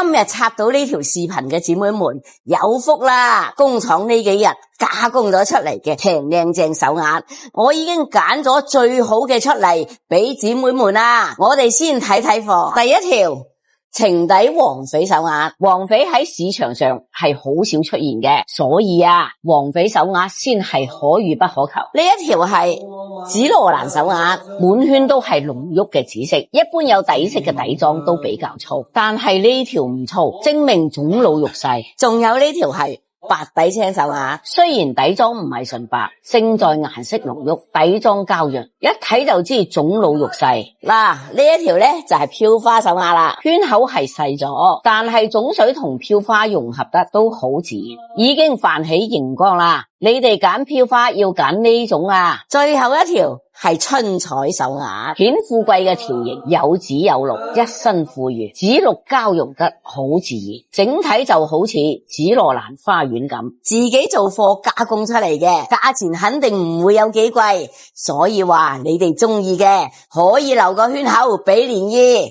今日插到呢條視頻嘅姊妹們有福啦！工廠呢幾日加工咗出嚟嘅平靚正手鐲，我已經揀咗最好嘅出嚟俾姊妹們啦。我哋先睇睇貨，第一條情底黃翡手鐲，黃翡喺市場上係好少出現嘅，所以黃翡手鐲先係可遇不可求。呢一條係紫羅蘭手鐲，滿圈都係濃郁嘅紫色，一般有底色嘅底裝都比較粗，但係呢條唔粗，證明種老玉細。仲有呢條係白底青手鐲，雖然底裝唔係純白，勝在顏色濃郁，底裝膠潤，一睇就知種老玉細。嗱，呢一條咧就係飄花手鐲啦，圈口係細咗，但係種水同飄花融合得都好自然，已經泛起熒光啦。你哋揀飄花要揀呢種啊。最後一條係春彩手鐲，顯富貴嘅條形，有紫有綠，一身富裕，紫綠交融得好自然，整體就好似紫羅蘭花園咁，自己做貨加工出嚟嘅，價錢肯定唔會有幾貴，所以話你哋中意嘅可以留個圈口俾漣漪。